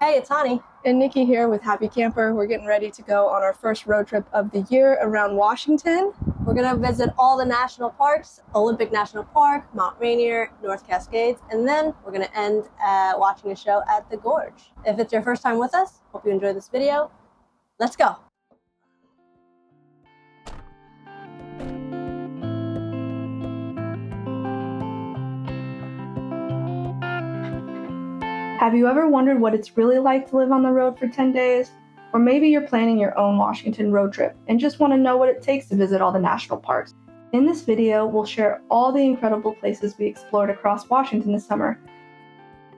Hey, it's Hani. And Nikki here with Happy Camper. We're getting ready to go on our first road trip of the year around Washington. We're going to visit all the national parks, Olympic National Park, Mount Rainier, North Cascades, and then we're going to end watching a show at the Gorge. If it's your first time with us, hope you enjoyed this video. Let's go. Have you ever wondered what it's really like to live on the road for 10 days? Or maybe you're planning your own Washington road trip and just want to know what it takes to visit all the national parks. In this video, we'll share all the incredible places we explored across Washington this summer,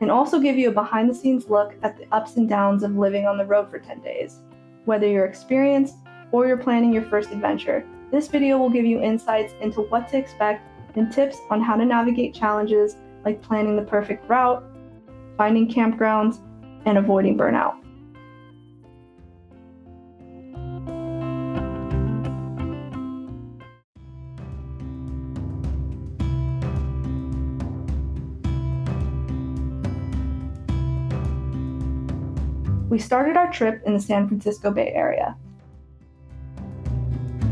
and also give you a behind-the-scenes look at the ups and downs of living on the road for 10 days. Whether you're experienced or you're planning your first adventure, this video will give you insights into what to expect and tips on how to navigate challenges like planning the perfect route, finding campgrounds, and avoiding burnout. We started our trip in the San Francisco Bay Area.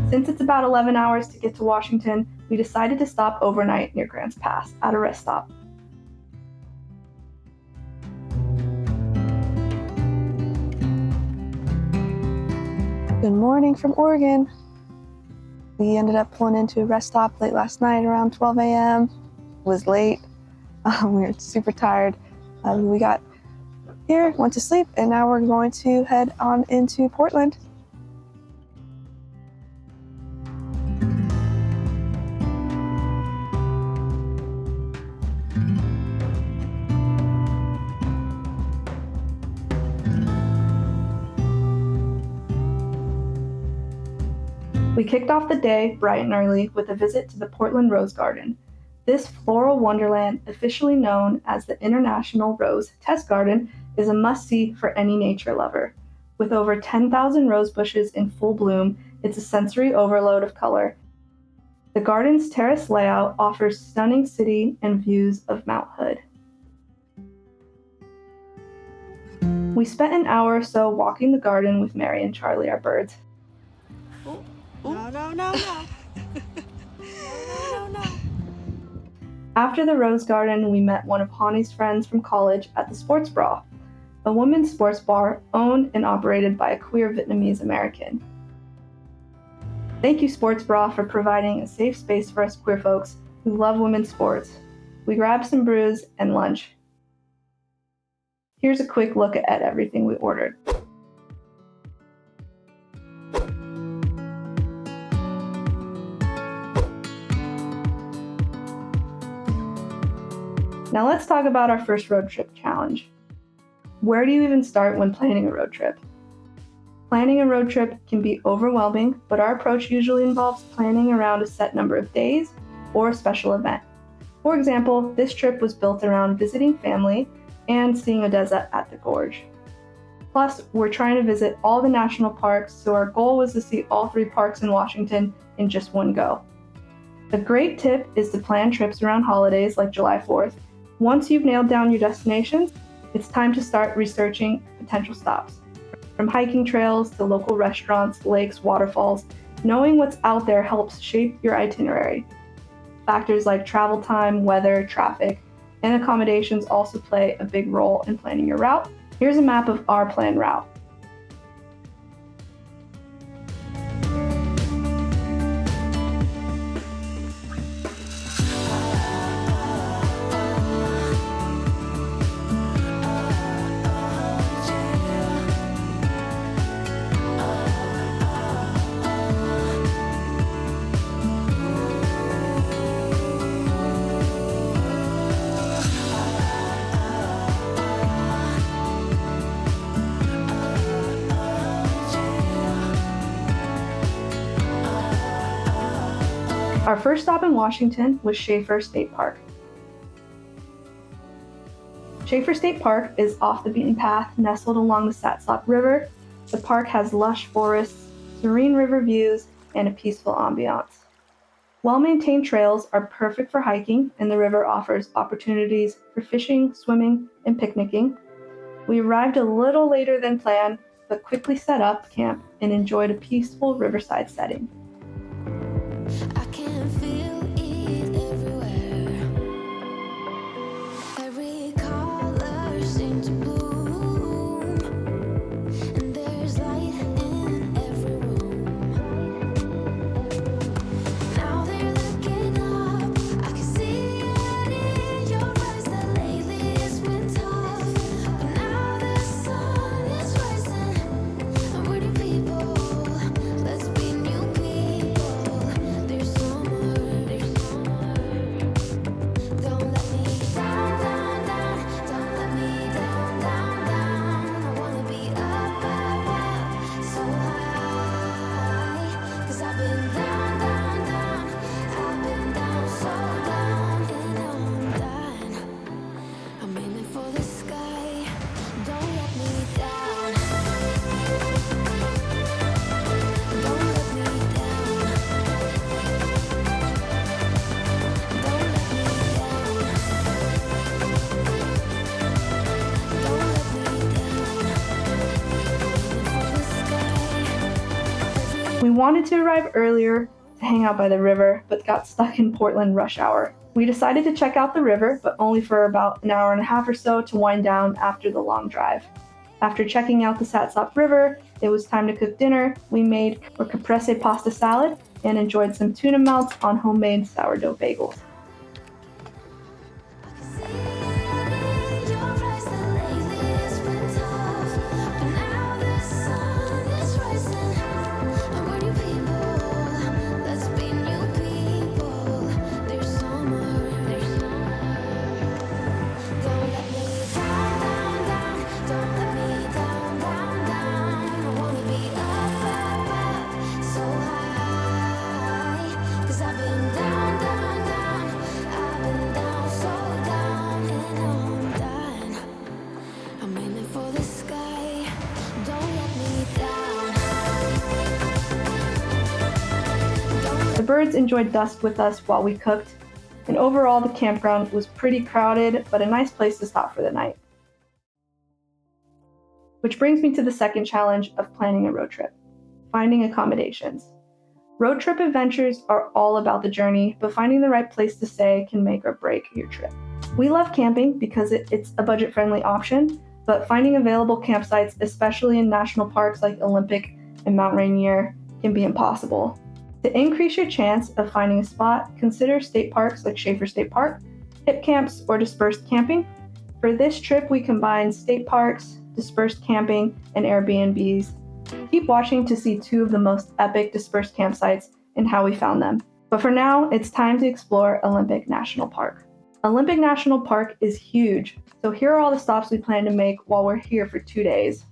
Since it's about 11 hours to get to Washington, we decided to stop overnight near Grants Pass at a rest stop. Good morning from Oregon. We ended up pulling into a rest stop late last night around 12 a.m. It was late. We were super tired. We got here, went to sleep, and now we're going to head on into Portland. We kicked off the day bright and early with a visit to the Portland Rose Garden. This floral wonderland, officially known as the International Rose Test Garden, is a must-see for any nature lover. With over 10,000 rose bushes in full bloom, it's a sensory overload of color. The garden's terrace layout offers stunning city and views of Mount Hood. We spent an hour or so walking the garden with Mary and Charlie, our birds. No. No. After the Rose Garden, we met one of Hani's friends from college at the Sports Bra, a women's sports bar owned and operated by a queer Vietnamese American. Thank you, Sports Bra, for providing a safe space for us queer folks who love women's sports. We grabbed some brews and lunch. Here's a quick look at everything we ordered. Now let's talk about our first road trip challenge. Where do you even start when planning a road trip? Planning a road trip can be overwhelming, but our approach usually involves planning around a set number of days or a special event. For example, this trip was built around visiting family and seeing Odessa at the Gorge. Plus, we're trying to visit all the national parks, so our goal was to see all 3 parks in Washington in just one go. A great tip is to plan trips around holidays like July 4th. Once you've nailed down your destinations, it's time to start researching potential stops. From hiking trails to local restaurants, lakes, waterfalls, knowing what's out there helps shape your itinerary. Factors like travel time, weather, traffic, and accommodations also play a big role in planning your route. Here's a map of our planned route. Our first stop in Washington was Schaefer State Park. Schaefer State Park is off the beaten path, nestled along the Satsop River. The park has lush forests, serene river views, and a peaceful ambiance. Well-maintained trails are perfect for hiking, and the river offers opportunities for fishing, swimming, and picnicking. We arrived a little later than planned, but quickly set up camp and enjoyed a peaceful riverside setting. I can feel it everywhere. Every color seems to bloom, and there's light in every room. Now they're looking up, I can see it in your eyes that lately it's been tough. But now the sun is rising, and we're new people. Let's be new people. There's so much. Don't let me down, down, down. Don't let me down, down, down. I wanna be up, up, up, so high. 'Cause I've been down, down, down. I've been down, so down, and now I'm done. I'm aiming for the sky. Don't let me down. Don't let me down. Don't let me down. Don't let me down. For the sky. We wanted to arrive earlier to hang out by the river, but got stuck in Portland rush hour. We decided to check out the river, but only for about an hour and a half or so to wind down after the long drive. After checking out the Satsop River, it was time to cook dinner. We made a caprese pasta salad and enjoyed some tuna melts on homemade sourdough bagels. The birds enjoyed dusk with us while we cooked, and overall the campground was pretty crowded, but a nice place to stop for the night. Which brings me to the second challenge of planning a road trip: finding accommodations. Road trip adventures are all about the journey, but finding the right place to stay can make or break your trip. We love camping because it's a budget-friendly option, but finding available campsites, especially in national parks like Olympic and Mount Rainier, can be impossible. To increase your chance of finding a spot, consider state parks like Schaefer State Park, hip camps, or dispersed camping. For this trip, we combined state parks, dispersed camping, and Airbnbs. Keep watching to see two of the most epic dispersed campsites and how we found them. But for now, it's time to explore Olympic National Park. Olympic National Park is huge, so here are all the stops we plan to make while we're here for 2 days.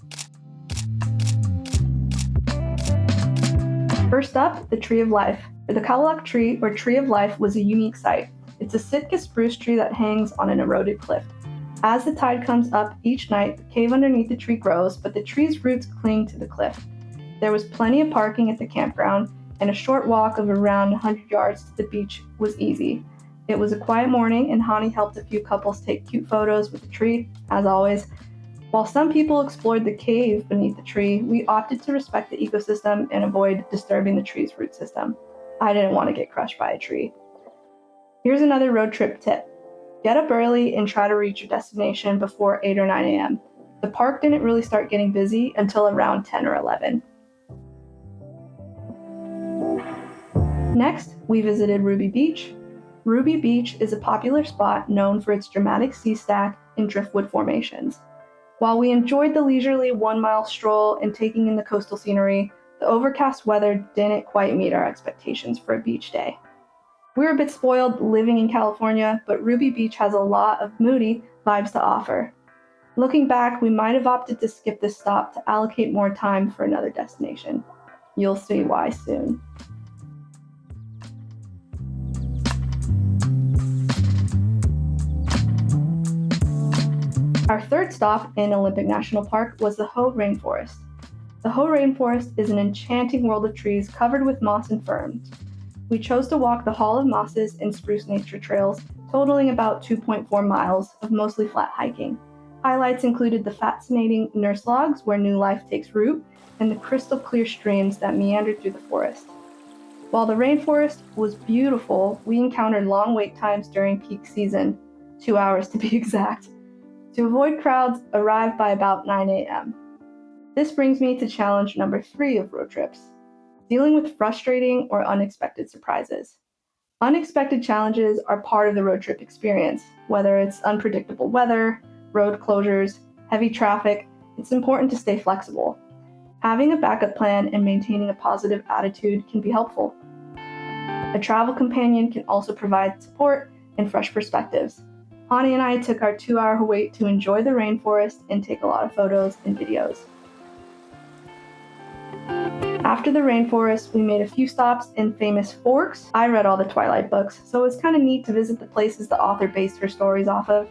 First up, the Tree of Life. The Kalaloch tree, or Tree of Life, was a unique sight. It's a Sitka spruce tree that hangs on an eroded cliff. As the tide comes up each night, the cave underneath the tree grows, but the tree's roots cling to the cliff. There was plenty of parking at the campground, and a short walk of around 100 yards to the beach was easy. It was a quiet morning, and Hani helped a few couples take cute photos with the tree, as always. While some people explored the cave beneath the tree, we opted to respect the ecosystem and avoid disturbing the tree's root system. I didn't want to get crushed by a tree. Here's another road trip tip. Get up early and try to reach your destination before 8 or 9 a.m. The park didn't really start getting busy until around 10 or 11. Next, we visited Ruby Beach. Ruby Beach is a popular spot known for its dramatic sea stack and driftwood formations. While we enjoyed the leisurely 1-mile stroll and taking in the coastal scenery, the overcast weather didn't quite meet our expectations for a beach day. We were a bit spoiled living in California, but Ruby Beach has a lot of moody vibes to offer. Looking back, we might have opted to skip this stop to allocate more time for another destination. You'll see why soon. Our third stop in Olympic National Park was the Hoh Rainforest. The Hoh Rainforest is an enchanting world of trees covered with moss and ferns. We chose to walk the Hall of Mosses and Spruce Nature trails, totaling about 2.4 miles of mostly flat hiking. Highlights included the fascinating nurse logs where new life takes root and the crystal clear streams that meandered through the forest. While the rainforest was beautiful, we encountered long wait times during peak season, 2 hours to be exact. To avoid crowds, arrive by about 9 a.m. This brings me to challenge number 3 of road trips, dealing with frustrating or unexpected surprises. Unexpected challenges are part of the road trip experience, whether it's unpredictable weather, road closures, heavy traffic. It's important to stay flexible. Having a backup plan and maintaining a positive attitude can be helpful. A travel companion can also provide support and fresh perspectives. Hani and I took our 2-hour wait to enjoy the rainforest and take a lot of photos and videos. After the rainforest, we made a few stops in famous Forks. I read all the Twilight books, so it was kind of neat to visit the places the author based her stories off of.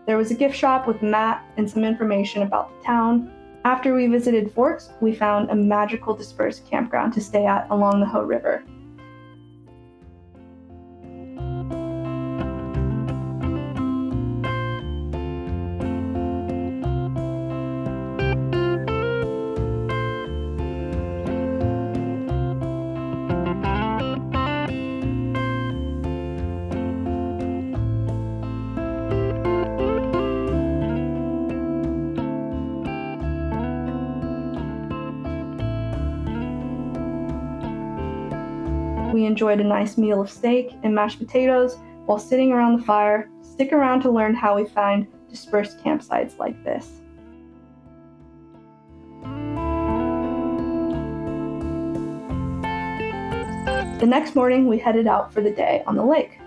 There was a gift shop with a map and some information about the town. After we visited Forks, we found a magical dispersed campground to stay at along the Hoh River. We enjoyed a nice meal of steak and mashed potatoes while sitting around the fire. Stick around to learn how we find dispersed campsites like this. The next morning, we headed out for the day on the lake.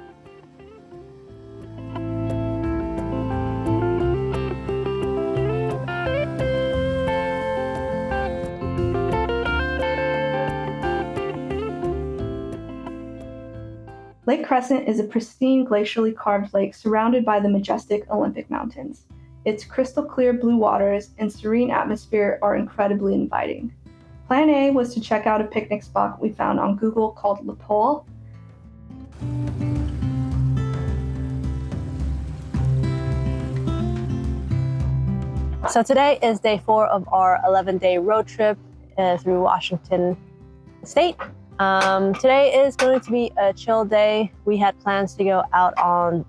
Lake Crescent is a pristine glacially carved lake surrounded by the majestic Olympic Mountains. Its crystal clear blue waters and serene atmosphere are incredibly inviting. Plan A was to check out a picnic spot we found on Google called Le Pole. So today is day 4 of our 11-day road trip through Washington State. Today is going to be a chill day. We had plans to go out on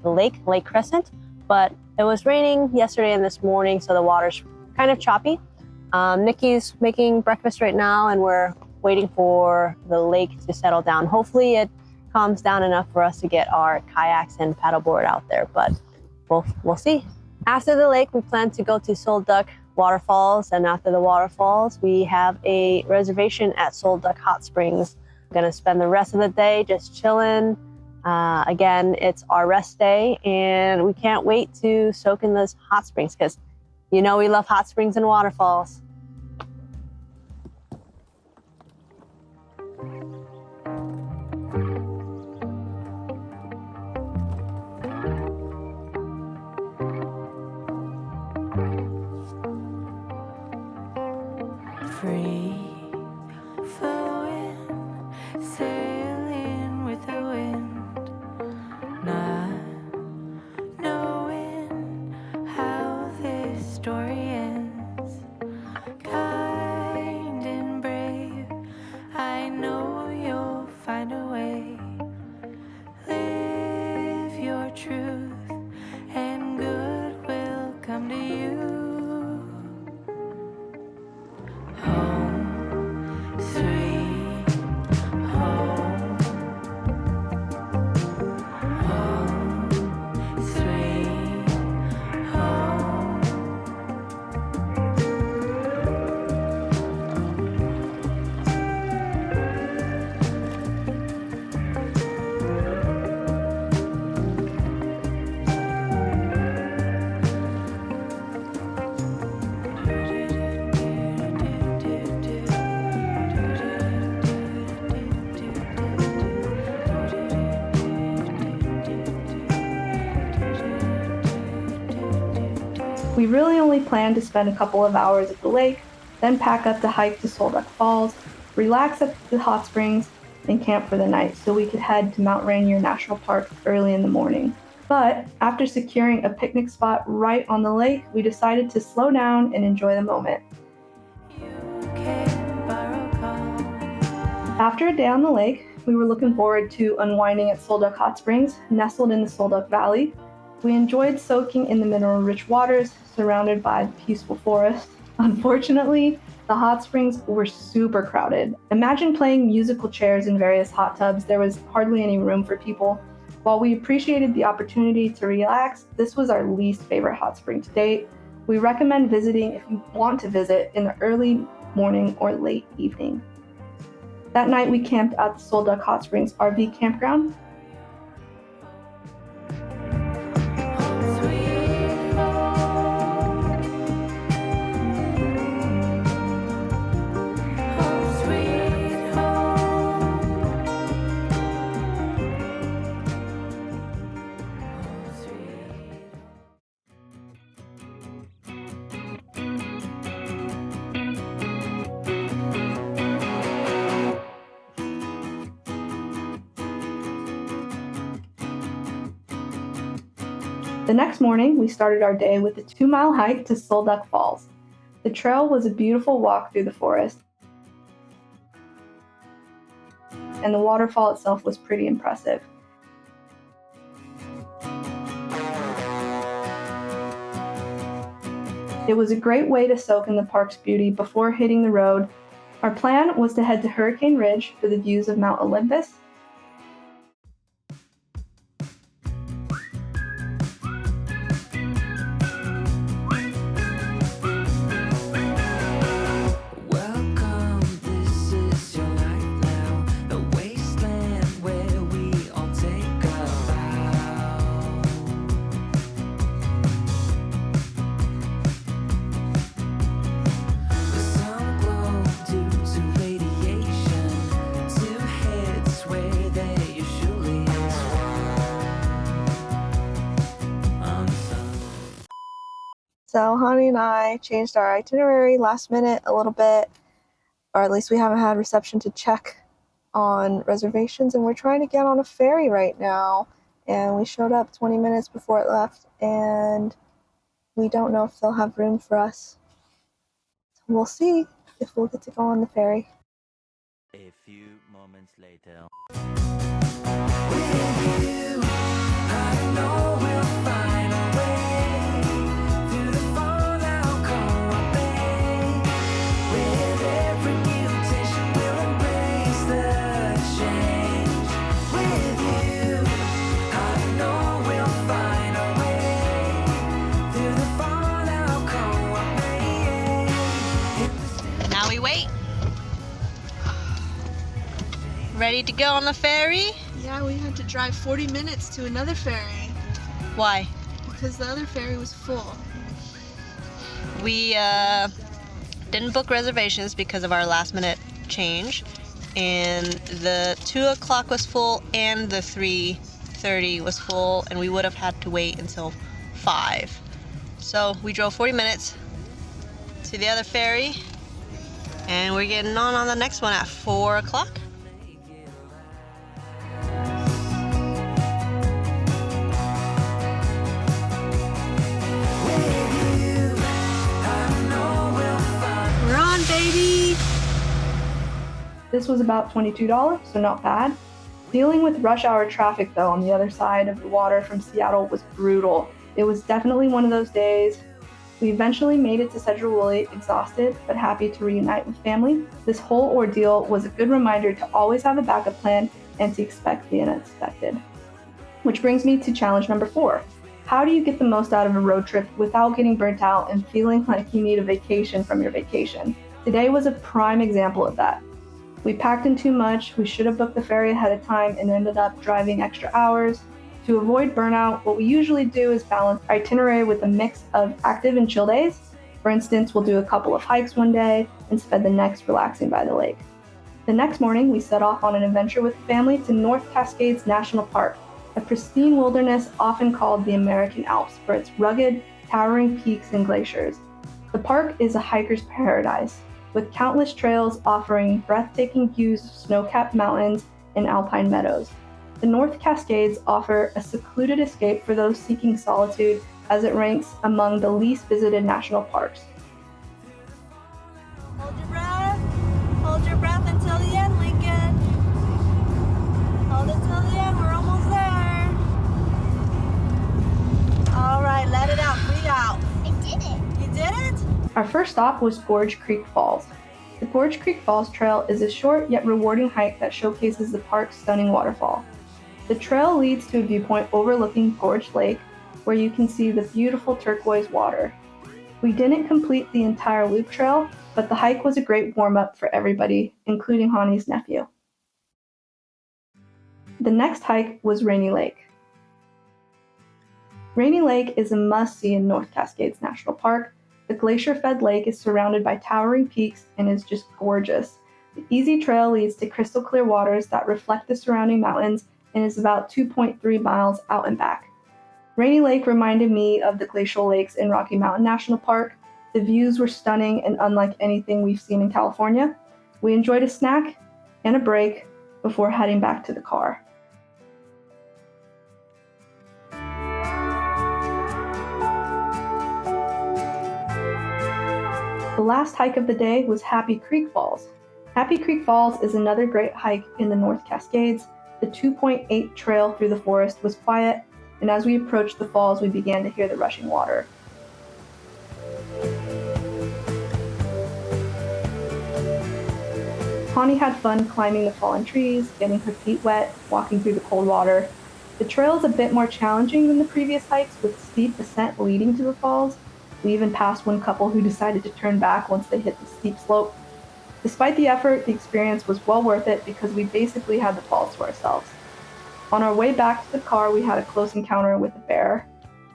the Lake Crescent, but it was raining yesterday and this morning, so the water's kind of choppy. Nikki's making breakfast right now, and we're waiting for the lake to settle down. Hopefully it calms down enough for us to get our kayaks and paddleboard out there, but we'll see. After the lake, we plan to go to Sol Duck Waterfalls, and after the waterfalls, we have a reservation at Sol Duck Hot Springs. I'm gonna spend the rest of the day just chilling. Again, it's our rest day, and we can't wait to soak in those hot springs because you know we love hot springs and waterfalls. Free flowing, sailing with the wind, not knowing how this story ends. Kind and brave, I know you'll find a way. Live your truth, and good will come to you. We really only planned to spend a couple of hours at the lake, then pack up to hike to Sol Duck Falls, relax at the hot springs, and camp for the night so we could head to Mount Rainier National Park early in the morning. But after securing a picnic spot right on the lake, we decided to slow down and enjoy the moment. After a day on the lake, we were looking forward to unwinding at Solduck Hot Springs, nestled in the Solduck Valley. We enjoyed soaking in the mineral-rich waters, surrounded by the peaceful forest. Unfortunately, the hot springs were super crowded. Imagine playing musical chairs in various hot tubs. There was hardly any room for people. While we appreciated the opportunity to relax, this was our least favorite hot spring to date. We recommend visiting if you want to visit in the early morning or late evening. That night we camped at the Solduck Hot Springs RV campground. The next morning, we started our day with a 2-mile hike to Solduck Falls. The trail was a beautiful walk through the forest, and the waterfall itself was pretty impressive. It was a great way to soak in the park's beauty before hitting the road. Our plan was to head to Hurricane Ridge for the views of Mount Olympus. So Honey and I changed our itinerary last minute a little bit, or at least we haven't had reception to check on reservations, and we're trying to get on a ferry right now. And we showed up 20 minutes before it left, and we don't know if they'll have room for us. So we'll see if we'll get to go on the ferry. A few moments later. Now we wait. Ready to go on the ferry? Yeah, we had to drive 40 minutes to another ferry Why? because the other ferry was full. We didn't book reservations because of our last minute change, and the 2 o'clock was full and the 3:30 was full, and we would have had to wait until 5. So we drove 40 minutes to the other ferry, and we're getting on the next one at 4 o'clock. We're on, baby! This was about $22, so not bad. Dealing with rush hour traffic, though, on the other side of the water from Seattle was brutal. It was definitely one of those days. We eventually made it to Sedgwick, exhausted but happy to reunite with family. This whole ordeal was a good reminder to always have a backup plan and to expect the unexpected. Which brings me to challenge number 4. How do you get the most out of a road trip without getting burnt out and feeling like you need a vacation from your vacation? Today was a prime example of that. We packed in too much, we should have booked the ferry ahead of time and ended up driving extra hours. To avoid burnout, what we usually do is balance our itinerary with a mix of active and chill days. For instance, we'll do a couple of hikes one day and spend the next relaxing by the lake. The next morning, we set off on an adventure with the family to North Cascades National Park, a pristine wilderness often called the American Alps for its rugged, towering peaks and glaciers. The park is a hiker's paradise, with countless trails offering breathtaking views of snow-capped mountains and alpine meadows. The North Cascades offer a secluded escape for those seeking solitude, as it ranks among the least visited national parks. Hold your breath. Hold your breath until the end, Lincoln. Hold it till the end. We're almost there. All right, let it out. Breathe out. I did it. You did it? Our first stop was Gorge Creek Falls. The Gorge Creek Falls Trail is a short yet rewarding hike that showcases the park's stunning waterfall. The trail leads to a viewpoint overlooking Gorge Lake, where you can see the beautiful turquoise water. We didn't complete the entire loop trail, but the hike was a great warm-up for everybody, including Hani's nephew. The next hike was Rainy Lake. Rainy Lake is a must-see in North Cascades National Park. The glacier-fed lake is surrounded by towering peaks and is just gorgeous. The easy trail leads to crystal clear waters that reflect the surrounding mountains and is about 2.3 miles out and back. Rainy Lake reminded me of the glacial lakes in Rocky Mountain National Park. The views were stunning and unlike anything we've seen in California. We enjoyed a snack and a break before heading back to the car. The last hike of the day was Happy Creek Falls. Happy Creek Falls is another great hike in the North Cascades. The 2.8 trail through the forest was quiet, and as we approached the falls, we began to hear the rushing water. Hani had fun climbing the fallen trees, getting her feet wet, walking through the cold water. The trail is a bit more challenging than the previous hikes, with steep ascent leading to the falls. We even passed one couple who decided to turn back once they hit the steep slope. Despite the effort, the experience was well worth it because we basically had the falls to ourselves. On our way back to the car, we had a close encounter with a bear.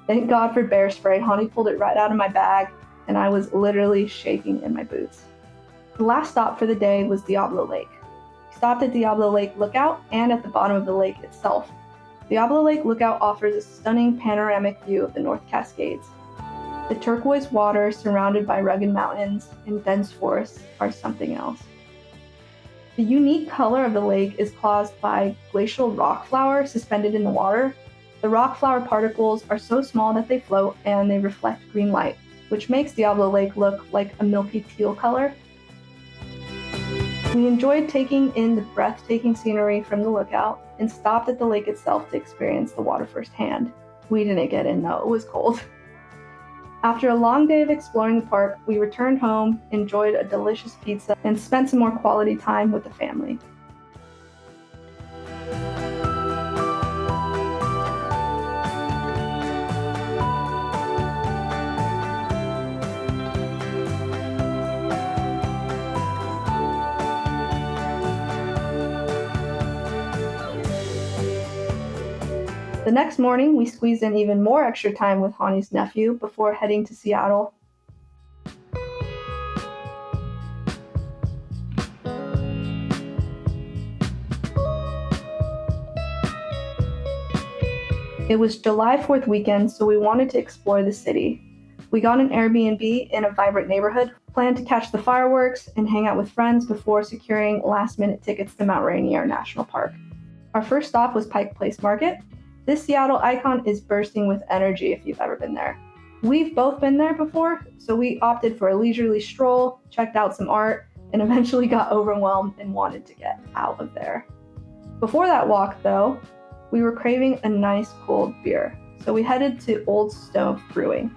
Thank God for bear spray. Hani pulled it right out of my bag, and I was literally shaking in my boots. The last stop for the day was Diablo Lake. We stopped at Diablo Lake Lookout and at the bottom of the lake itself. Diablo Lake Lookout offers a stunning panoramic view of the North Cascades. The turquoise water surrounded by rugged mountains and dense forests are something else. The unique color of the lake is caused by glacial rock flour suspended in the water. The rock flour particles are so small that they float and they reflect green light, which makes Diablo Lake look like a milky teal color. We enjoyed taking in the breathtaking scenery from the lookout and stopped at the lake itself to experience the water firsthand. We didn't get in though, it was cold. After a long day of exploring the park, we returned home, enjoyed a delicious pizza, and spent some more quality time with the family. The next morning, we squeezed in even more extra time with Hani's nephew before heading to Seattle. It was July 4th weekend, so we wanted to explore the city. We got an Airbnb in a vibrant neighborhood, planned to catch the fireworks, and hang out with friends before securing last-minute tickets to Mount Rainier National Park. Our first stop was Pike Place Market. This Seattle icon is bursting with energy if you've ever been there. We've both been there before, so we opted for a leisurely stroll, checked out some art, and eventually got overwhelmed and wanted to get out of there. Before that walk, though, we were craving a nice cold beer, so we headed to Old Stove Brewing.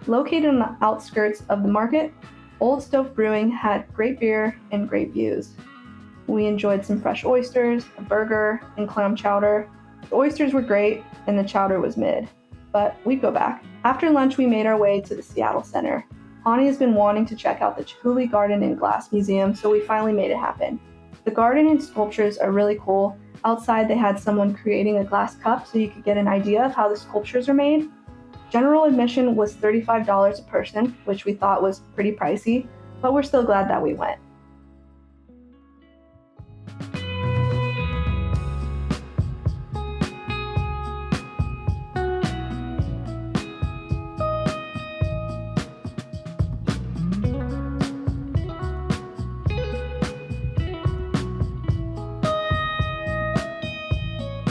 Located on the outskirts of the market, Old Stove Brewing had great beer and great views. We enjoyed some fresh oysters, a burger, and clam chowder. The oysters were great, and the chowder was mid, but we'd go back. After lunch, we made our way to the Seattle Center. Hani has been wanting to check out the Chihuly Garden and Glass Museum, so we finally made it happen. The garden and sculptures are really cool. Outside, they had someone creating a glass cup so you could get an idea of how the sculptures are made. General admission was $35 a person, which we thought was pretty pricey, but we're still glad that we went.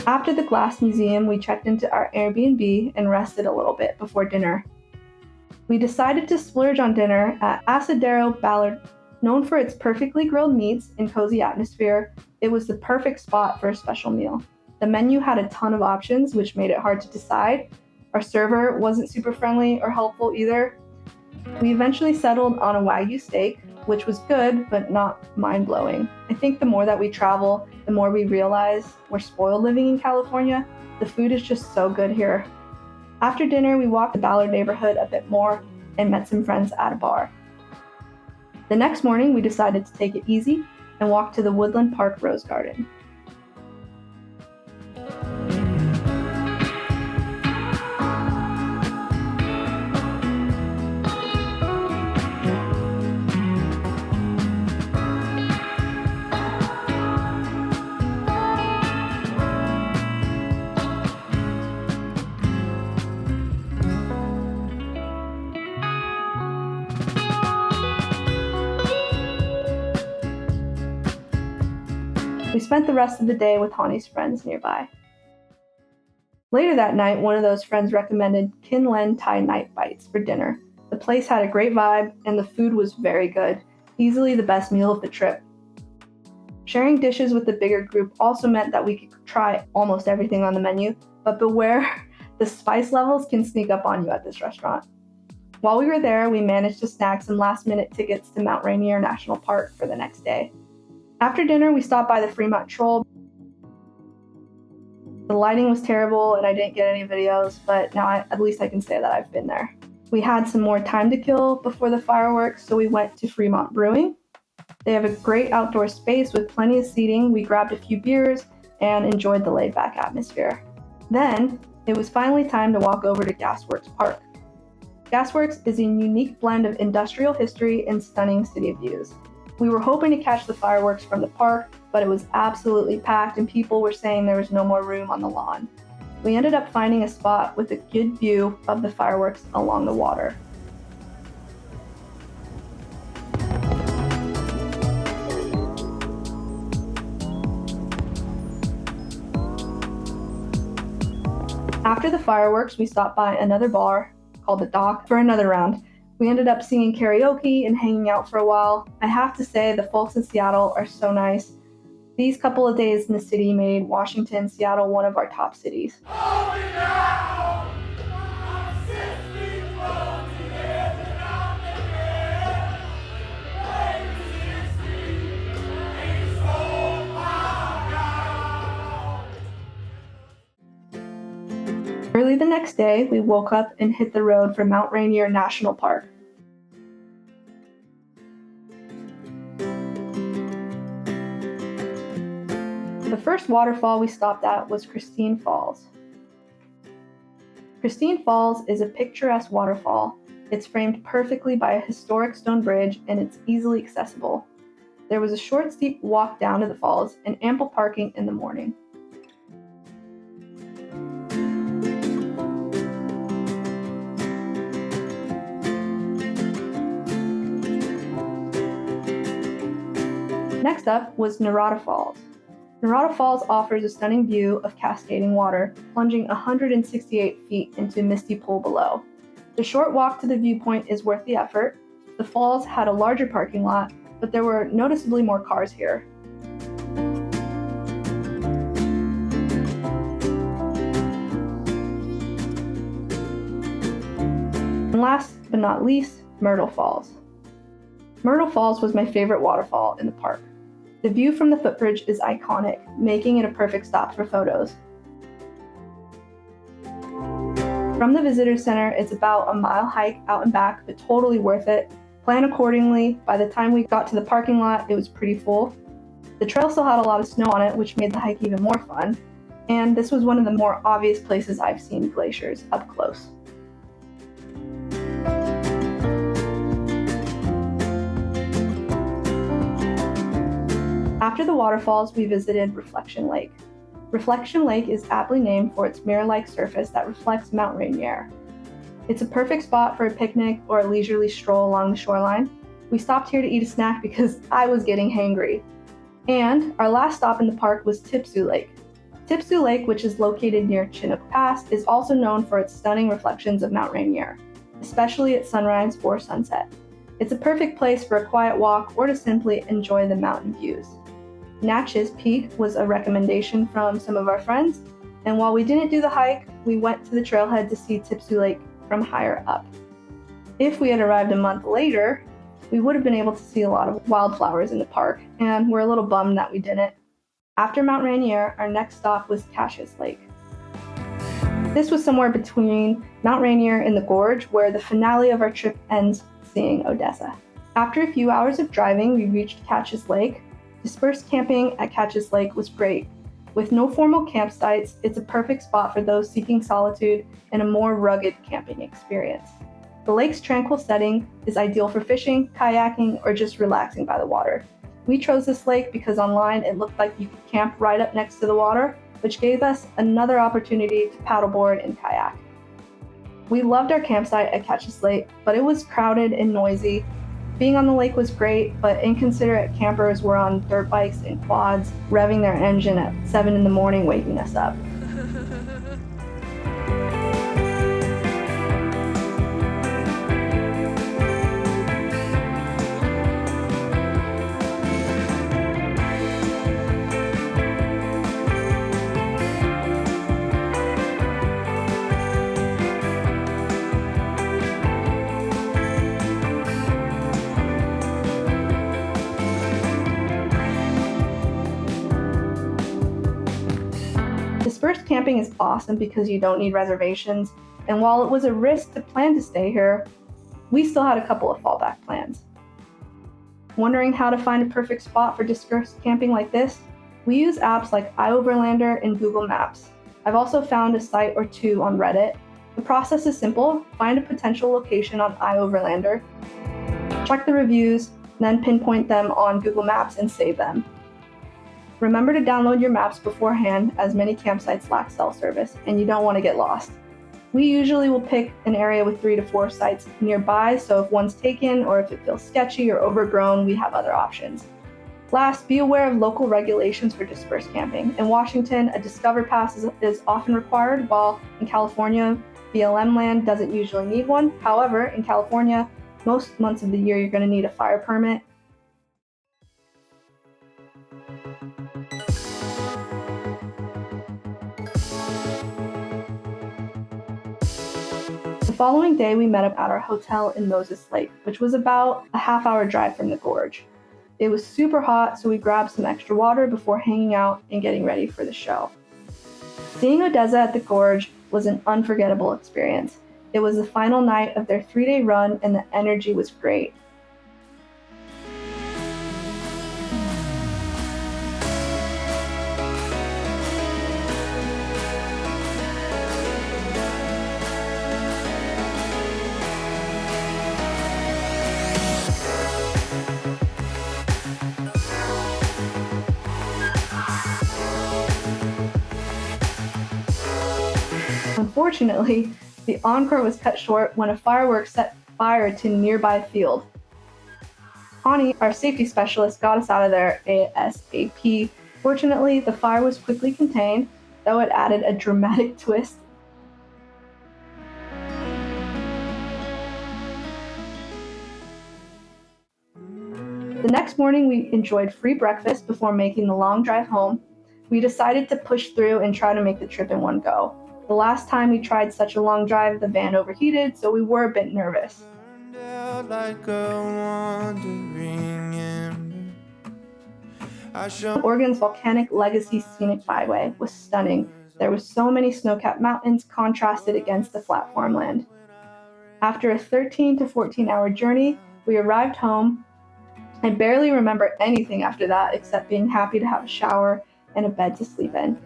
After the glass museum, we checked into our Airbnb and rested a little bit before dinner. We decided to splurge on dinner at Asadero Ballard. Known for its perfectly grilled meats and cozy atmosphere, it was the perfect spot for a special meal. The menu had a ton of options, which made it hard to decide. Our server wasn't super friendly or helpful either. We eventually settled on a Wagyu steak, which was good, but not mind-blowing. I think the more that we travel, the more we realize we're spoiled living in California. The food is just so good here. After dinner, we walked the Ballard neighborhood a bit more and met some friends at a bar. The next morning, we decided to take it easy and walk to the Woodland Park Rose Garden. We spent the rest of the day with Hani's friends nearby. Later that night, one of those friends recommended Kin Len Thai Night Bites for dinner. The place had a great vibe, and the food was very good, easily the best meal of the trip. Sharing dishes with the bigger group also meant that we could try almost everything on the menu, but beware, the spice levels can sneak up on you at this restaurant. While we were there, we managed to snag some last-minute tickets to Mount Rainier National Park for the next day. After dinner, we stopped by the Fremont Troll. The lighting was terrible and I didn't get any videos, but now at least I can say that I've been there. We had some more time to kill before the fireworks, so we went to Fremont Brewing. They have a great outdoor space with plenty of seating. We grabbed a few beers and enjoyed the laid-back atmosphere. Then, it was finally time to walk over to Gasworks Park. Gasworks is a unique blend of industrial history and stunning city views. We were hoping to catch the fireworks from the park, but it was absolutely packed and people were saying there was no more room on the lawn. We ended up finding a spot with a good view of the fireworks along the water. After the fireworks, we stopped by another bar called The Dock for another round. We ended up singing karaoke and hanging out for a while. I have to say, the folks in Seattle are so nice. These couple of days in the city made Washington, Seattle one of our top cities. Early the next day, we woke up and hit the road for Mount Rainier National Park. The first waterfall we stopped at was Christine Falls. Christine Falls is a picturesque waterfall. It's framed perfectly by a historic stone bridge and it's easily accessible. There was a short, steep walk down to the falls and ample parking in the morning. Next up was Narada Falls. Narada Falls offers a stunning view of cascading water, plunging 168 feet into a misty pool below. The short walk to the viewpoint is worth the effort. The falls had a larger parking lot, but there were noticeably more cars here. And last but not least, Myrtle Falls. Myrtle Falls was my favorite waterfall in the park. The view from the footbridge is iconic, making it a perfect stop for photos. From the visitor center, it's about a mile hike out and back, but totally worth it. Plan accordingly. By the time we got to the parking lot, it was pretty full. The trail still had a lot of snow on it, which made the hike even more fun. And this was one of the more obvious places I've seen glaciers up close. After the waterfalls, we visited Reflection Lake. Reflection Lake is aptly named for its mirror-like surface that reflects Mount Rainier. It's a perfect spot for a picnic or a leisurely stroll along the shoreline. We stopped here to eat a snack because I was getting hangry. And our last stop in the park was Tipsoo Lake. Tipsu Lake, which is located near Chinook Pass, is also known for its stunning reflections of Mount Rainier, especially at sunrise or sunset. It's a perfect place for a quiet walk or to simply enjoy the mountain views. Natchez Peak was a recommendation from some of our friends, and while we didn't do the hike, we went to the trailhead to see Tipsu Lake from higher up. If we had arrived a month later, we would have been able to see a lot of wildflowers in the park, and we're a little bummed that we didn't. After Mount Rainier, our next stop was Cascades Lake. This was somewhere between Mount Rainier and the Gorge, where the finale of our trip ends seeing Odessa. After a few hours of driving, we reached Cascades Lake. Dispersed camping at Cascades Lake was great. With no formal campsites, it's a perfect spot for those seeking solitude and a more rugged camping experience. The lake's tranquil setting is ideal for fishing, kayaking, or just relaxing by the water. We chose this lake because online it looked like you could camp right up next to the water, which gave us another opportunity to paddleboard and kayak. We loved our campsite at Cascades Lake, but it was crowded and noisy. Being on the lake was great, but inconsiderate campers were on dirt bikes and quads, revving their engine at 7 in the morning, waking us up. Dispersed camping is awesome because you don't need reservations, and while it was a risk to plan to stay here, we still had a couple of fallback plans. Wondering how to find a perfect spot for dispersed camping like this? We use apps like iOverlander and Google Maps. I've also found a site or two on Reddit. The process is simple: find a potential location on iOverlander, check the reviews, then pinpoint them on Google Maps and save them. Remember to download your maps beforehand, as many campsites lack cell service and you don't want to get lost. We usually will pick an area with 3 to 4 sites nearby, so if one's taken or if it feels sketchy or overgrown, we have other options. Last, be aware of local regulations for dispersed camping. In Washington, a Discover Pass is often required, while in California, BLM land doesn't usually need one. However, in California, most months of the year you're going to need a fire permit. The following day, we met up at our hotel in Moses Lake, which was about a half-hour drive from the Gorge. It was super hot, so we grabbed some extra water before hanging out and getting ready for the show. Seeing Odessa at the Gorge was an unforgettable experience. It was the final night of their 3-day run, and the energy was great. Unfortunately, the encore was cut short when a firework set fire to a nearby field. Connie, our safety specialist, got us out of there ASAP. Fortunately, the fire was quickly contained, though it added a dramatic twist. The next morning, we enjoyed free breakfast before making the long drive home. We decided to push through and try to make the trip in one go. The last time we tried such a long drive, the van overheated, so we were a bit nervous. Oregon's volcanic Legacy Scenic Byway was stunning. There were so many snow-capped mountains contrasted against the flat farmland. After a 13 to 14-hour journey, we arrived home. I barely remember anything after that except being happy to have a shower and a bed to sleep in.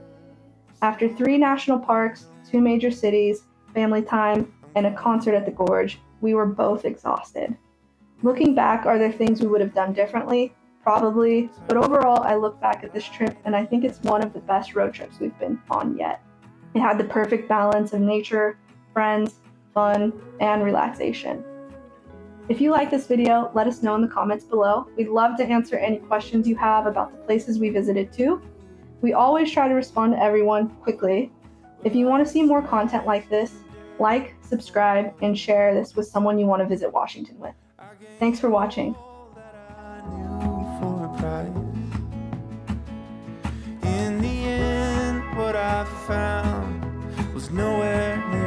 After 3 national parks, 2 major cities, family time, and a concert at the Gorge, we were both exhausted. Looking back, are there things we would have done differently? Probably, but overall, I look back at this trip and I think it's one of the best road trips we've been on yet. It had the perfect balance of nature, friends, fun, and relaxation. If you like this video, let us know in the comments below. We'd love to answer any questions you have about the places we visited too. We always try to respond to everyone quickly. If you want to see more content like this, like, subscribe, and share this with someone you want to visit Washington with. Thanks for watching. In the end, what I found was nowhere near